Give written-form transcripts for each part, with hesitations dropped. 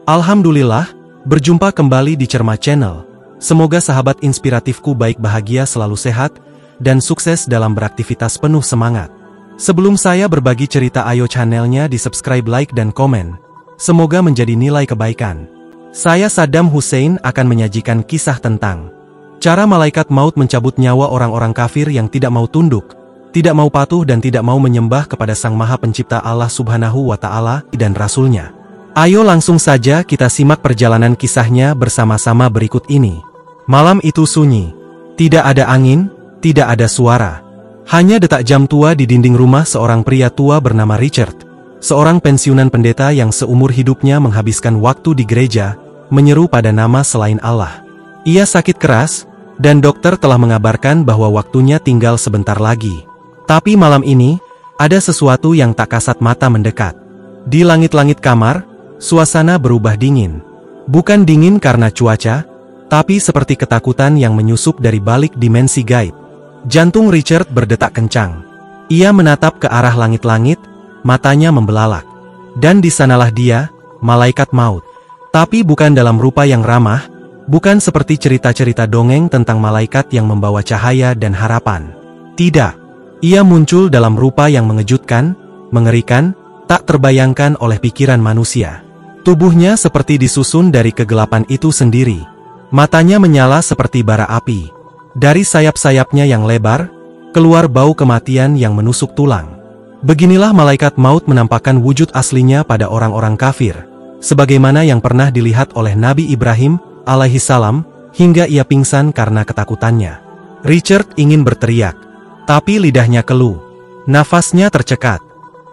Alhamdulillah, berjumpa kembali di Cermat Channel. Semoga sahabat inspiratifku baik bahagia selalu sehat, dan sukses dalam beraktivitas penuh semangat. Sebelum saya berbagi cerita, ayo channelnya di subscribe, like dan komen. Semoga menjadi nilai kebaikan. Saya Saddam Hussein akan menyajikan kisah tentang cara malaikat maut mencabut nyawa orang-orang kafir yang tidak mau tunduk, tidak mau patuh dan tidak mau menyembah kepada Sang Maha Pencipta Allah Subhanahu wa Ta'ala dan Rasul-Nya. Ayo langsung saja kita simak perjalanan kisahnya bersama-sama berikut ini. Malam itu sunyi. Tidak ada angin, tidak ada suara. Hanya detak jam tua di dinding rumah seorang pria tua bernama Richard. Seorang pensiunan pendeta yang seumur hidupnya menghabiskan waktu di gereja, menyeru pada nama selain Allah. Ia sakit keras, dan dokter telah mengabarkan bahwa waktunya tinggal sebentar lagi. Tapi malam ini, ada sesuatu yang tak kasat mata mendekat. Di langit-langit kamar, suasana berubah dingin. Bukan dingin karena cuaca, tapi seperti ketakutan yang menyusup dari balik dimensi gaib. Jantung Richard berdetak kencang. Ia menatap ke arah langit-langit, matanya membelalak. Dan di sanalah dia, malaikat maut. Tapi bukan dalam rupa yang ramah, bukan seperti cerita-cerita dongeng tentang malaikat yang membawa cahaya dan harapan. Tidak, ia muncul dalam rupa yang mengejutkan, mengerikan, tak terbayangkan oleh pikiran manusia. Tubuhnya seperti disusun dari kegelapan itu sendiri. Matanya menyala seperti bara api. Dari sayap-sayapnya yang lebar, keluar bau kematian yang menusuk tulang. Beginilah malaikat maut menampakkan wujud aslinya pada orang-orang kafir, sebagaimana yang pernah dilihat oleh Nabi Ibrahim alaihissalam, hingga ia pingsan karena ketakutannya. Richard ingin berteriak, tapi lidahnya keluh. Nafasnya tercekat.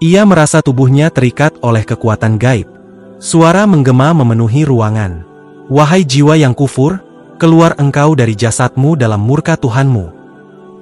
Ia merasa tubuhnya terikat oleh kekuatan gaib. Suara menggema memenuhi ruangan. Wahai jiwa yang kufur, keluar engkau dari jasadmu dalam murka Tuhanmu.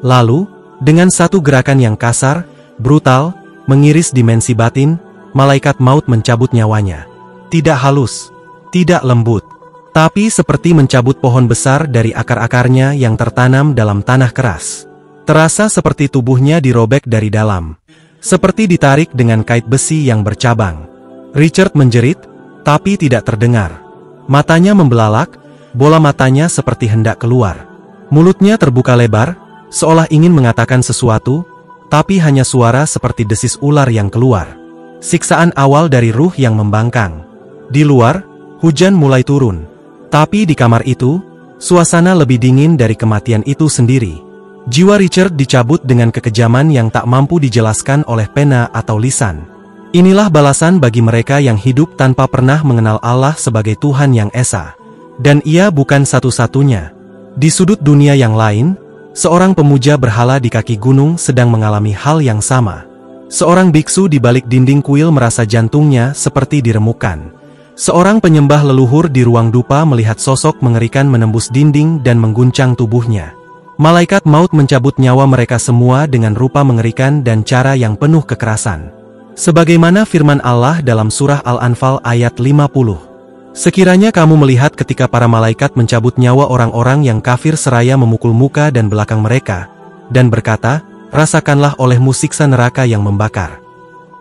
Lalu, dengan satu gerakan yang kasar, brutal, mengiris dimensi batin, malaikat maut mencabut nyawanya. Tidak halus, tidak lembut, tapi seperti mencabut pohon besar dari akar-akarnya yang tertanam dalam tanah keras. Terasa seperti tubuhnya dirobek dari dalam. Seperti ditarik dengan kait besi yang bercabang. Richard menjerit, tapi tidak terdengar. Matanya membelalak, bola matanya seperti hendak keluar. Mulutnya terbuka lebar, seolah ingin mengatakan sesuatu, tapi hanya suara seperti desis ular yang keluar. Siksaan awal dari ruh yang membangkang. Di luar, hujan mulai turun. Tapi di kamar itu, suasana lebih dingin dari kematian itu sendiri. Jiwa Richard dicabut dengan kekejaman yang tak mampu dijelaskan oleh pena atau lisan. Inilah balasan bagi mereka yang hidup tanpa pernah mengenal Allah sebagai Tuhan yang Esa. Dan ia bukan satu-satunya. Di sudut dunia yang lain, seorang pemuja berhala di kaki gunung sedang mengalami hal yang sama. Seorang biksu di balik dinding kuil merasa jantungnya seperti diremukkan. Seorang penyembah leluhur di ruang dupa melihat sosok mengerikan menembus dinding dan mengguncang tubuhnya. Malaikat maut mencabut nyawa mereka semua dengan rupa mengerikan dan cara yang penuh kekerasan. Sebagaimana firman Allah dalam surah Al-Anfal ayat 50. Sekiranya kamu melihat ketika para malaikat mencabut nyawa orang-orang yang kafir seraya memukul muka dan belakang mereka, dan berkata, rasakanlah olehmu siksa neraka yang membakar.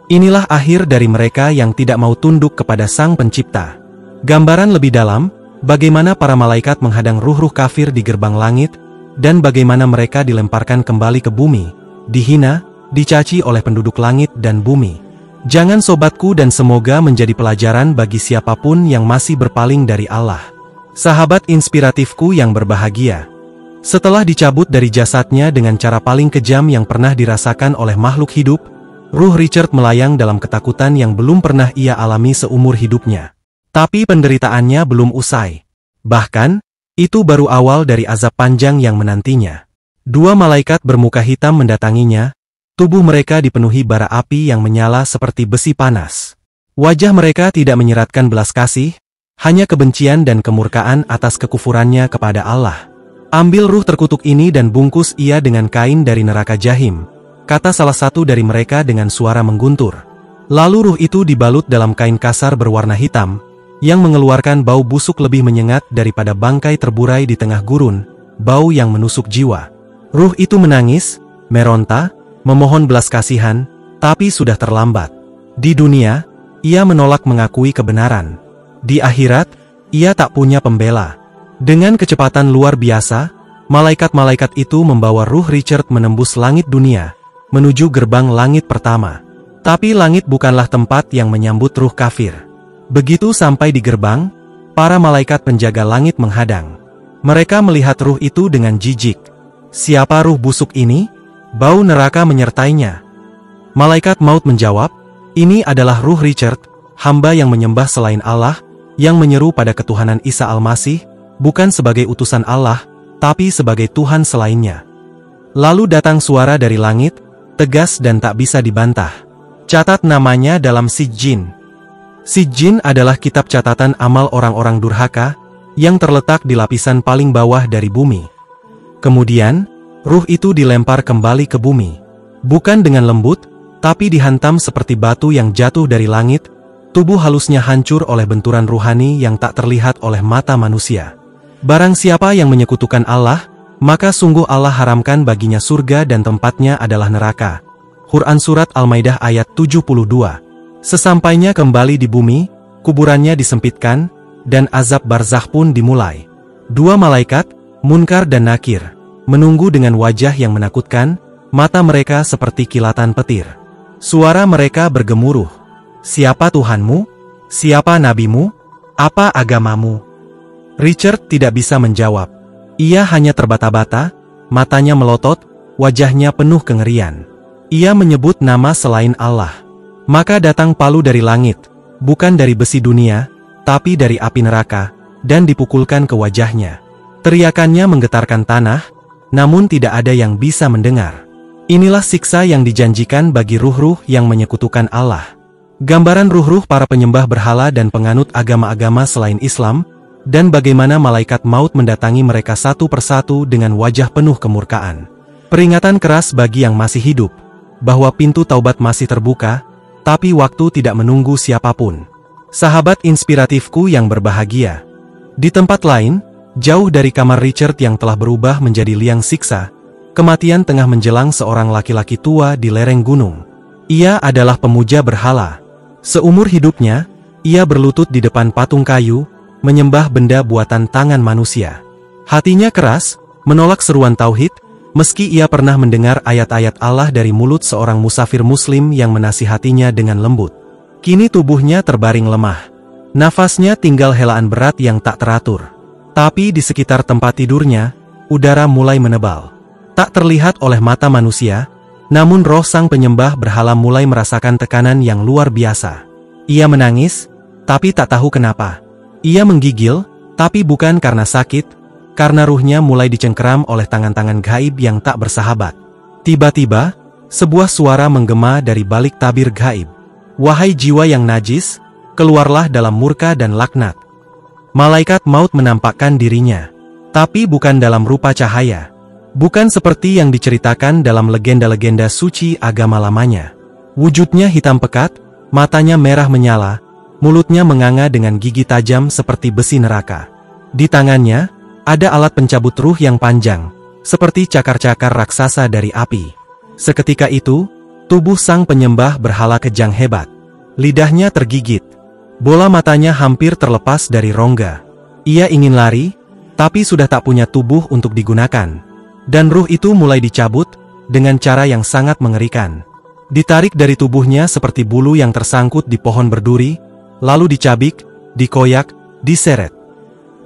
Inilah akhir dari mereka yang tidak mau tunduk kepada Sang Pencipta. Gambaran lebih dalam, bagaimana para malaikat menghadang ruh-ruh kafir di gerbang langit, dan bagaimana mereka dilemparkan kembali ke bumi, dihina, dicaci oleh penduduk langit dan bumi. Jangan sobatku, dan semoga menjadi pelajaran bagi siapapun yang masih berpaling dari Allah. Sahabat inspiratifku yang berbahagia. Setelah dicabut dari jasadnya dengan cara paling kejam yang pernah dirasakan oleh makhluk hidup, ruh Richard melayang dalam ketakutan yang belum pernah ia alami seumur hidupnya. Tapi penderitaannya belum usai. Bahkan, itu baru awal dari azab panjang yang menantinya. Dua malaikat bermuka hitam mendatanginya. Tubuh mereka dipenuhi bara api yang menyala seperti besi panas. Wajah mereka tidak menyeratkan belas kasih, hanya kebencian dan kemurkaan atas kekufurannya kepada Allah. Ambil ruh terkutuk ini dan bungkus ia dengan kain dari neraka jahim, kata salah satu dari mereka dengan suara mengguntur. Lalu ruh itu dibalut dalam kain kasar berwarna hitam, yang mengeluarkan bau busuk lebih menyengat daripada bangkai terburai di tengah gurun, bau yang menusuk jiwa. Ruh itu menangis, meronta, memohon belas kasihan, tapi sudah terlambat. Di dunia, ia menolak mengakui kebenaran. Di akhirat, ia tak punya pembela. Dengan kecepatan luar biasa, malaikat-malaikat itu membawa ruh Richard menembus langit dunia, menuju gerbang langit pertama. Tapi langit bukanlah tempat yang menyambut ruh kafir. Begitu sampai di gerbang, para malaikat penjaga langit menghadang. Mereka melihat ruh itu dengan jijik. Siapa ruh busuk ini? Bau neraka menyertainya. Malaikat maut menjawab, ini adalah ruh Richard, hamba yang menyembah selain Allah, yang menyeru pada ketuhanan Isa Al-Masih, bukan sebagai utusan Allah, tapi sebagai Tuhan selainnya. Lalu datang suara dari langit, tegas dan tak bisa dibantah. Catat namanya dalam Sijjin. Sijjin adalah kitab catatan amal orang-orang durhaka, yang terletak di lapisan paling bawah dari bumi. Kemudian, ruh itu dilempar kembali ke bumi. Bukan dengan lembut, tapi dihantam seperti batu yang jatuh dari langit, tubuh halusnya hancur oleh benturan ruhani yang tak terlihat oleh mata manusia. Barang siapa yang menyekutukan Allah, maka sungguh Allah haramkan baginya surga dan tempatnya adalah neraka. Quran Surat Al-Maidah ayat 72. Sesampainya kembali di bumi, kuburannya disempitkan, dan azab barzakh pun dimulai. Dua malaikat, Munkar dan Nakir, menunggu dengan wajah yang menakutkan, mata mereka seperti kilatan petir. Suara mereka bergemuruh. Siapa Tuhanmu? Siapa nabimu? Apa agamamu? Richard tidak bisa menjawab. Ia hanya terbata-bata, matanya melotot, wajahnya penuh kengerian. Ia menyebut nama selain Allah. Maka datang palu dari langit, bukan dari besi dunia, tapi dari api neraka, dan dipukulkan ke wajahnya. Teriakannya menggetarkan tanah, namun tidak ada yang bisa mendengar. Inilah siksa yang dijanjikan bagi ruh-ruh yang menyekutukan Allah. Gambaran ruh-ruh para penyembah berhala dan penganut agama-agama selain Islam, dan bagaimana malaikat maut mendatangi mereka satu persatu dengan wajah penuh kemurkaan. Peringatan keras bagi yang masih hidup, bahwa pintu taubat masih terbuka, tapi waktu tidak menunggu siapapun. Sahabat inspiratifku yang berbahagia. Di tempat lain, jauh dari kamar Richard yang telah berubah menjadi liang siksa, kematian tengah menjelang seorang laki-laki tua di lereng gunung. Ia adalah pemuja berhala. Seumur hidupnya, ia berlutut di depan patung kayu, menyembah benda buatan tangan manusia. Hatinya keras, menolak seruan tauhid, meski ia pernah mendengar ayat-ayat Allah dari mulut seorang musafir muslim yang menasihatinya dengan lembut. Kini tubuhnya terbaring lemah. Nafasnya tinggal helaan berat yang tak teratur. Tapi di sekitar tempat tidurnya, udara mulai menebal. Tak terlihat oleh mata manusia, namun roh sang penyembah berhala mulai merasakan tekanan yang luar biasa. Ia menangis, tapi tak tahu kenapa. Ia menggigil, tapi bukan karena sakit, karena ruhnya mulai dicengkeram oleh tangan-tangan gaib yang tak bersahabat. Tiba-tiba, sebuah suara menggema dari balik tabir gaib. Wahai jiwa yang najis, keluarlah dalam murka dan laknat. Malaikat maut menampakkan dirinya, tapi bukan dalam rupa cahaya. Bukan seperti yang diceritakan dalam legenda-legenda suci agama lamanya. Wujudnya hitam pekat, matanya merah menyala, mulutnya menganga dengan gigi tajam seperti besi neraka. Di tangannya, ada alat pencabut ruh yang panjang, seperti cakar-cakar raksasa dari api. Seketika itu, tubuh sang penyembah berhala kejang hebat. Lidahnya tergigit. Bola matanya hampir terlepas dari rongga. Ia ingin lari, tapi sudah tak punya tubuh untuk digunakan. Dan ruh itu mulai dicabut, dengan cara yang sangat mengerikan. Ditarik dari tubuhnya seperti bulu yang tersangkut di pohon berduri, lalu dicabik, dikoyak, diseret.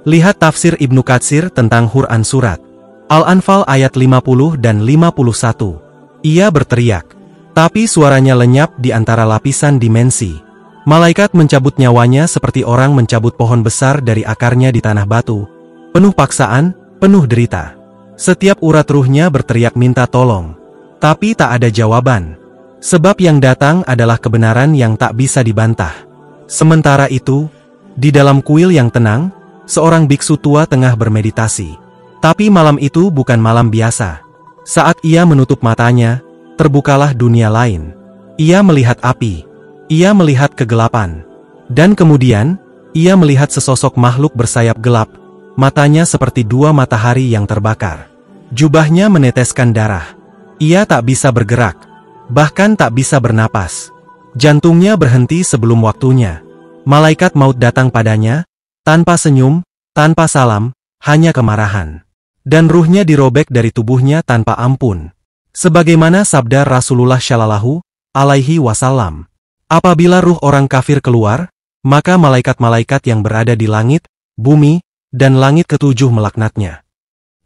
Lihat tafsir Ibnu Katsir tentang Quran Surat Al-Anfal ayat 50 dan 51. Ia berteriak, tapi suaranya lenyap di antara lapisan dimensi. Malaikat mencabut nyawanya seperti orang mencabut pohon besar dari akarnya di tanah batu. Penuh paksaan, penuh derita. Setiap urat ruhnya berteriak minta tolong. Tapi tak ada jawaban. Sebab yang datang adalah kebenaran yang tak bisa dibantah. Sementara itu, di dalam kuil yang tenang, seorang biksu tua tengah bermeditasi. Tapi malam itu bukan malam biasa. Saat ia menutup matanya, terbukalah dunia lain. Ia melihat api. Ia melihat kegelapan. Dan kemudian, ia melihat sesosok makhluk bersayap gelap. Matanya seperti dua matahari yang terbakar. Jubahnya meneteskan darah. Ia tak bisa bergerak. Bahkan tak bisa bernapas. Jantungnya berhenti sebelum waktunya. Malaikat maut datang padanya, tanpa senyum, tanpa salam, hanya kemarahan. Dan ruhnya dirobek dari tubuhnya tanpa ampun. Sebagaimana sabda Rasulullah Shallallahu Alaihi Wasallam, apabila ruh orang kafir keluar, maka malaikat-malaikat yang berada di langit, bumi, dan langit ketujuh melaknatnya.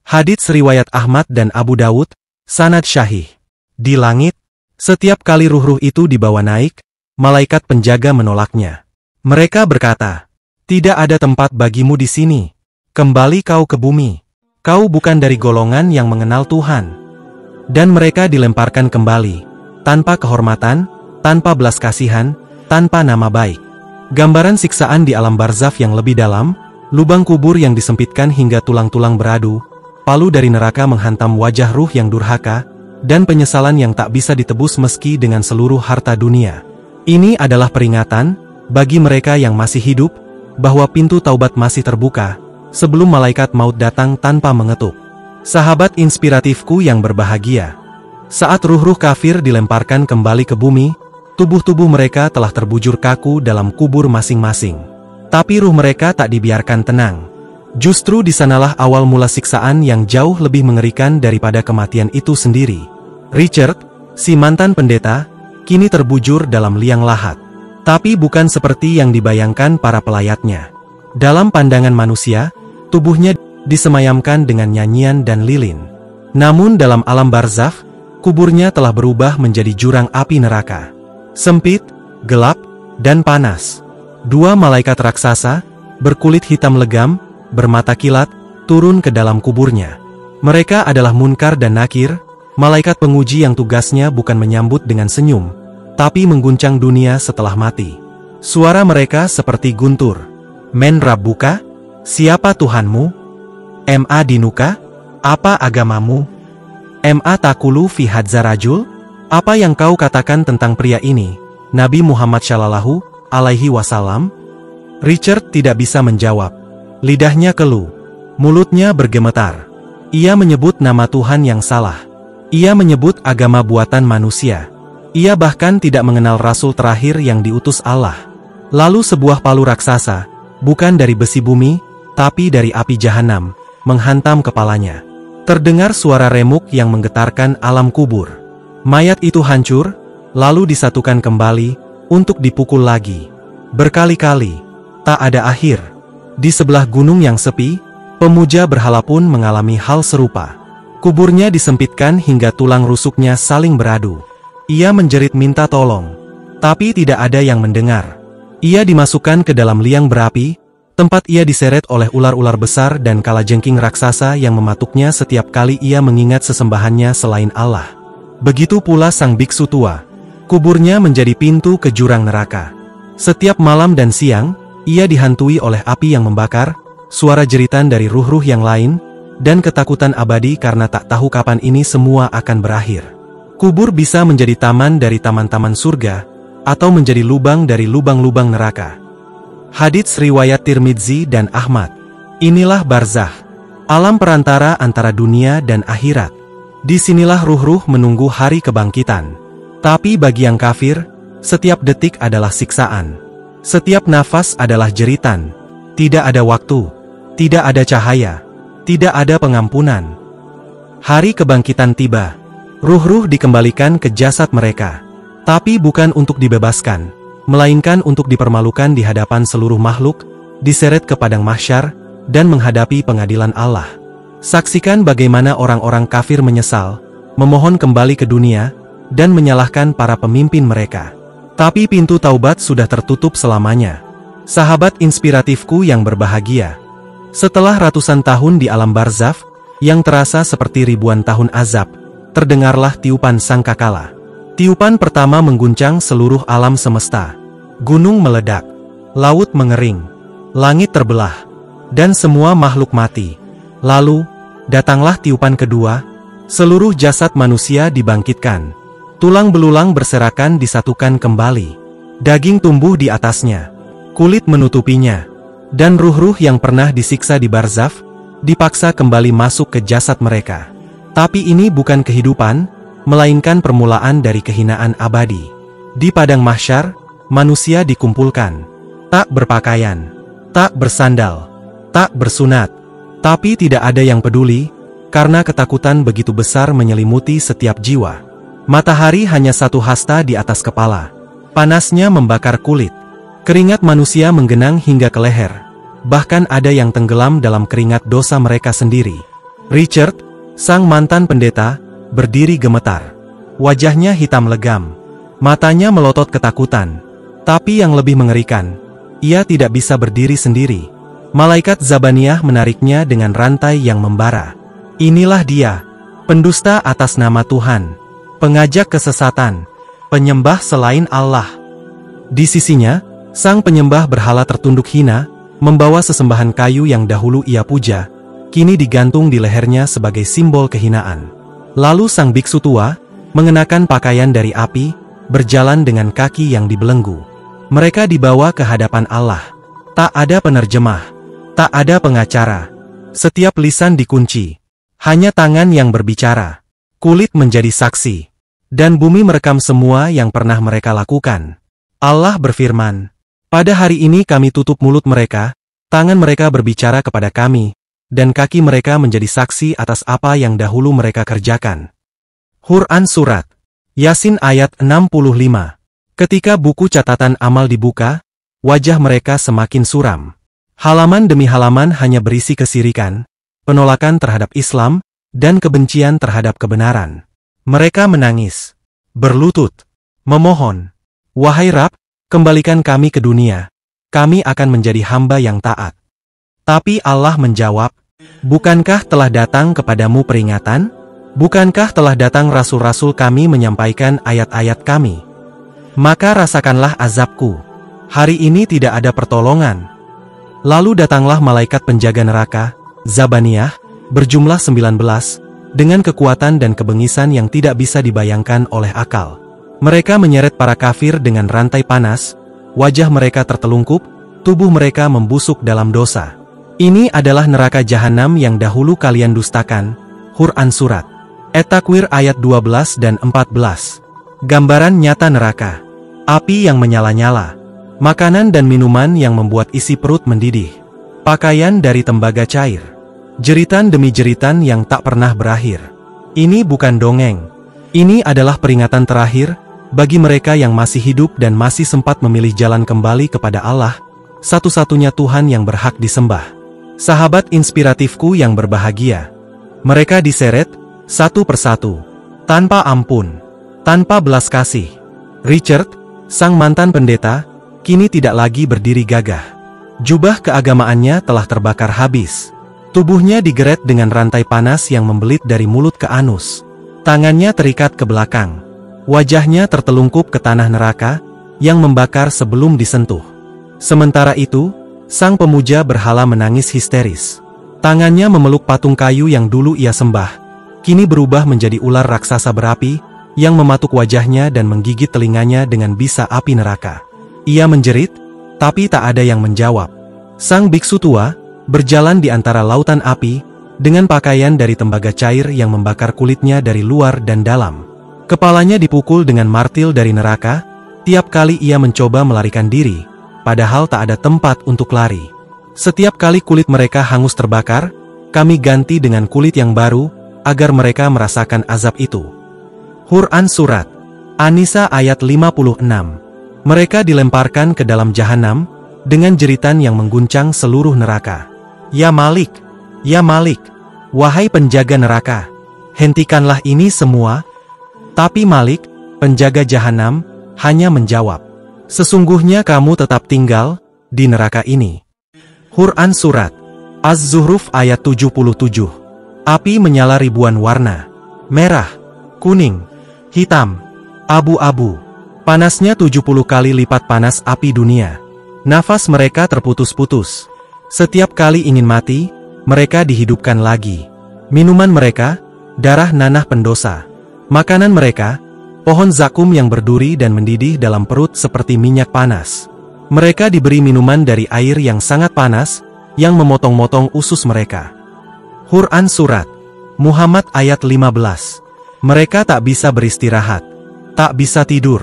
Hadits riwayat Ahmad dan Abu Dawud, sanad syahih. Di langit, setiap kali ruh-ruh itu dibawa naik, malaikat penjaga menolaknya. Mereka berkata, "Tidak ada tempat bagimu di sini. Kembali kau ke bumi. Kau bukan dari golongan yang mengenal Tuhan." Dan mereka dilemparkan kembali, tanpa kehormatan, tanpa belas kasihan, tanpa nama baik. Gambaran siksaan di alam barzakh yang lebih dalam, lubang kubur yang disempitkan hingga tulang-tulang beradu, palu dari neraka menghantam wajah ruh yang durhaka, dan penyesalan yang tak bisa ditebus meski dengan seluruh harta dunia. Ini adalah peringatan bagi mereka yang masih hidup, bahwa pintu taubat masih terbuka, sebelum malaikat maut datang tanpa mengetuk. Sahabat inspiratifku yang berbahagia, saat ruh-ruh kafir dilemparkan kembali ke bumi, tubuh-tubuh mereka telah terbujur kaku dalam kubur masing-masing. Tapi ruh mereka tak dibiarkan tenang. Justru di sanalah awal mula siksaan yang jauh lebih mengerikan daripada kematian itu sendiri. Richard, si mantan pendeta, kini terbujur dalam liang lahat. Tapi bukan seperti yang dibayangkan para pelayatnya. Dalam pandangan manusia, tubuhnya disemayamkan dengan nyanyian dan lilin. Namun dalam alam barzakh, kuburnya telah berubah menjadi jurang api neraka. Sempit, gelap, dan panas. Dua malaikat raksasa, berkulit hitam legam, bermata kilat, turun ke dalam kuburnya. Mereka adalah Munkar dan Nakir, malaikat penguji yang tugasnya bukan menyambut dengan senyum, tapi mengguncang dunia setelah mati. Suara mereka seperti guntur. "Men Rabbuka? Siapa Tuhanmu? Ma dinuka? Apa agamamu? Ma takulu fi hadza rajul? Apa yang kau katakan tentang pria ini, Nabi Muhammad Shallallahu Alaihi Wasallam?" Richard tidak bisa menjawab. Lidahnya keluh. Mulutnya bergemetar. Ia menyebut nama Tuhan yang salah. Ia menyebut agama buatan manusia. Ia bahkan tidak mengenal Rasul terakhir yang diutus Allah. Lalu sebuah palu raksasa, bukan dari besi bumi, tapi dari api jahanam, menghantam kepalanya. Terdengar suara remuk yang menggetarkan alam kubur. Mayat itu hancur, lalu disatukan kembali, untuk dipukul lagi. Berkali-kali, tak ada akhir. Di sebelah gunung yang sepi, pemuja berhala pun mengalami hal serupa. Kuburnya disempitkan hingga tulang rusuknya saling beradu. Ia menjerit minta tolong, tapi tidak ada yang mendengar. Ia dimasukkan ke dalam liang berapi, tempat ia diseret oleh ular-ular besar dan kalajengking raksasa yang mematuknya setiap kali ia mengingat sesembahannya selain Allah. Begitu pula sang biksu tua. Kuburnya menjadi pintu ke jurang neraka. Setiap malam dan siang, ia dihantui oleh api yang membakar, suara jeritan dari ruh-ruh yang lain, dan ketakutan abadi karena tak tahu kapan ini semua akan berakhir. Kubur bisa menjadi taman dari taman-taman surga, atau menjadi lubang dari lubang-lubang neraka. Hadits riwayat Tirmidzi dan Ahmad. Inilah barzakh, alam perantara antara dunia dan akhirat. Disinilah ruh-ruh menunggu hari kebangkitan. Tapi bagi yang kafir, setiap detik adalah siksaan. Setiap nafas adalah jeritan. Tidak ada waktu, tidak ada cahaya, tidak ada pengampunan. Hari kebangkitan tiba. Ruh-ruh dikembalikan ke jasad mereka. Tapi bukan untuk dibebaskan, melainkan untuk dipermalukan di hadapan seluruh makhluk, diseret ke padang mahsyar, dan menghadapi pengadilan Allah. Saksikan bagaimana orang-orang kafir menyesal, memohon kembali ke dunia, dan menyalahkan para pemimpin mereka. Tapi pintu taubat sudah tertutup selamanya. Sahabat inspiratifku yang berbahagia, setelah ratusan tahun di alam barzakh, yang terasa seperti ribuan tahun azab, terdengarlah tiupan sangkakala. Tiupan pertama mengguncang seluruh alam semesta. Gunung meledak, laut mengering, langit terbelah, dan semua makhluk mati. Lalu, datanglah tiupan kedua, seluruh jasad manusia dibangkitkan. Tulang belulang berserakan disatukan kembali. Daging tumbuh di atasnya, kulit menutupinya, dan ruh-ruh yang pernah disiksa di barzakh, dipaksa kembali masuk ke jasad mereka. Tapi ini bukan kehidupan, melainkan permulaan dari kehinaan abadi. Di padang mahsyar, manusia dikumpulkan. tak berpakaian, tak bersandal, tak bersunat. Tapi tidak ada yang peduli, karena ketakutan begitu besar menyelimuti setiap jiwa. Matahari hanya satu hasta di atas kepala. Panasnya membakar kulit. Keringat manusia menggenang hingga ke leher. Bahkan ada yang tenggelam dalam keringat dosa mereka sendiri. Richard, sang mantan pendeta, berdiri gemetar. Wajahnya hitam legam. Matanya melotot ketakutan. Tapi yang lebih mengerikan, ia tidak bisa berdiri sendiri. Malaikat Zabaniyah menariknya dengan rantai yang membara. Inilah dia, pendusta atas nama Tuhan, pengajak kesesatan, penyembah selain Allah. Di sisinya, sang penyembah berhala tertunduk hina, membawa sesembahan kayu yang dahulu ia puja, kini digantung di lehernya sebagai simbol kehinaan. Lalu sang biksu tua, mengenakan pakaian dari api, berjalan dengan kaki yang dibelenggu. Mereka dibawa ke hadapan Allah. Tak ada penerjemah, tak ada pengacara. Setiap lisan dikunci. Hanya tangan yang berbicara. Kulit menjadi saksi. Dan bumi merekam semua yang pernah mereka lakukan. Allah berfirman, pada hari ini kami tutup mulut mereka, tangan mereka berbicara kepada kami, dan kaki mereka menjadi saksi atas apa yang dahulu mereka kerjakan. Quran Surat Yasin ayat 65. Ketika buku catatan amal dibuka, wajah mereka semakin suram. Halaman demi halaman hanya berisi kesirikan, penolakan terhadap Islam, dan kebencian terhadap kebenaran. Mereka menangis, berlutut, memohon, "Wahai Rabb, kembalikan kami ke dunia. Kami akan menjadi hamba yang taat." Tapi Allah menjawab, "Bukankah telah datang kepadamu peringatan? Bukankah telah datang rasul-rasul kami menyampaikan ayat-ayat kami? Maka rasakanlah azabku. Hari ini tidak ada pertolongan." Lalu datanglah malaikat penjaga neraka, Zabaniyah, berjumlah 19, dengan kekuatan dan kebengisan yang tidak bisa dibayangkan oleh akal. Mereka menyeret para kafir dengan rantai panas, wajah mereka tertelungkup, tubuh mereka membusuk dalam dosa. Ini adalah neraka jahanam yang dahulu kalian dustakan. Quran Surat At-Takwir ayat 12 dan 14. Gambaran nyata neraka. Api yang menyala-nyala. Makanan dan minuman yang membuat isi perut mendidih. Pakaian dari tembaga cair. Jeritan demi jeritan yang tak pernah berakhir. Ini bukan dongeng. Ini adalah peringatan terakhir bagi mereka yang masih hidup dan masih sempat memilih jalan kembali kepada Allah, satu-satunya Tuhan yang berhak disembah. Sahabat inspiratifku yang berbahagia. Mereka diseret, satu persatu. Tanpa ampun. Tanpa belas kasih. Richard, sang mantan pendeta, kini tidak lagi berdiri gagah. Jubah keagamaannya telah terbakar habis. Tubuhnya digeret dengan rantai panas yang membelit dari mulut ke anus. Tangannya terikat ke belakang. Wajahnya tertelungkup ke tanah neraka, yang membakar sebelum disentuh. Sementara itu, sang pemuja berhala menangis histeris. Tangannya memeluk patung kayu yang dulu ia sembah, kini berubah menjadi ular raksasa berapi, yang mematuk wajahnya dan menggigit telinganya dengan bisa api neraka. Ia menjerit, tapi tak ada yang menjawab. Sang biksu tua, berjalan di antara lautan api, dengan pakaian dari tembaga cair yang membakar kulitnya dari luar dan dalam. Kepalanya dipukul dengan martil dari neraka, tiap kali ia mencoba melarikan diri, padahal tak ada tempat untuk lari. Setiap kali kulit mereka hangus terbakar, kami ganti dengan kulit yang baru, agar mereka merasakan azab itu. Quran Surat An-Nisa ayat 56. Mereka dilemparkan ke dalam jahanam, dengan jeritan yang mengguncang seluruh neraka. Ya Malik, ya Malik, wahai penjaga neraka, hentikanlah ini semua. Tapi Malik, penjaga jahanam, hanya menjawab, sesungguhnya kamu tetap tinggal di neraka ini. Quran Surat Az-Zuhruf ayat 77. Api menyala ribuan warna. Merah, kuning, hitam, abu-abu. Panasnya 70 kali lipat panas api dunia. Nafas mereka terputus-putus. Setiap kali ingin mati, mereka dihidupkan lagi. Minuman mereka, darah nanah pendosa. Makanan mereka, pohon zakum yang berduri dan mendidih dalam perut seperti minyak panas. Mereka diberi minuman dari air yang sangat panas, yang memotong-motong usus mereka. Quran Surat Muhammad ayat 15. Mereka tak bisa beristirahat, tak bisa tidur,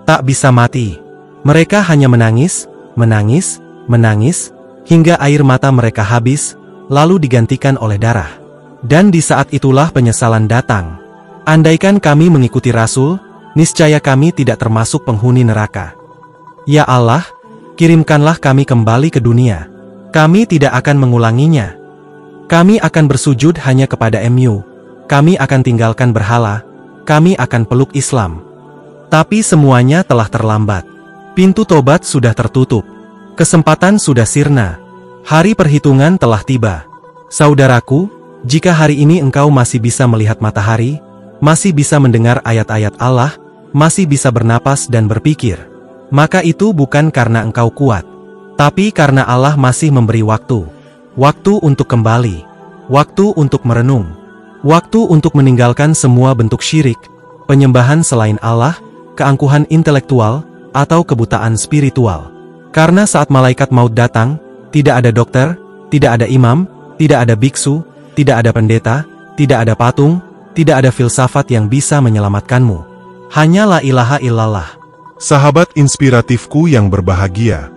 tak bisa mati. Mereka hanya menangis, menangis, menangis, hingga air mata mereka habis, lalu digantikan oleh darah. Dan di saat itulah penyesalan datang. Andaikan kami mengikuti Rasul, niscaya kami tidak termasuk penghuni neraka. Ya Allah, kirimkanlah kami kembali ke dunia. Kami tidak akan mengulanginya. Kami akan bersujud hanya kepada MU. Kami akan tinggalkan berhala. Kami akan peluk Islam. Tapi semuanya telah terlambat. Pintu tobat sudah tertutup. Kesempatan sudah sirna. Hari perhitungan telah tiba. Saudaraku, jika hari ini engkau masih bisa melihat matahari, masih bisa mendengar ayat-ayat Allah, masih bisa bernapas dan berpikir, maka itu bukan karena engkau kuat, tapi karena Allah masih memberi waktu. Waktu untuk kembali. Waktu untuk merenung. Waktu untuk meninggalkan semua bentuk syirik, penyembahan selain Allah, keangkuhan intelektual, atau kebutaan spiritual. Karena saat malaikat maut datang, tidak ada dokter, tidak ada imam, tidak ada biksu, tidak ada pendeta, tidak ada patung, tidak ada filsafat yang bisa menyelamatkanmu. Hanya la ilaha illallah. Sahabat inspiratifku yang berbahagia,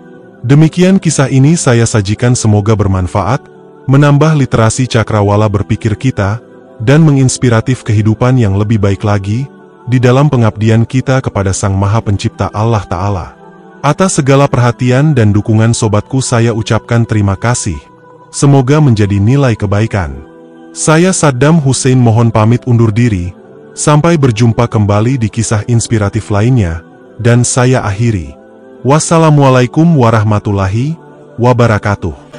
demikian kisah ini saya sajikan, semoga bermanfaat, menambah literasi cakrawala berpikir kita, dan menginspiratif kehidupan yang lebih baik lagi, di dalam pengabdian kita kepada Sang Maha Pencipta Allah Ta'ala. Atas segala perhatian dan dukungan sobatku saya ucapkan terima kasih. Semoga menjadi nilai kebaikan. Saya Saddam Hussein mohon pamit undur diri, sampai berjumpa kembali di kisah inspiratif lainnya, dan saya akhiri. Wassalamualaikum warahmatullahi wabarakatuh.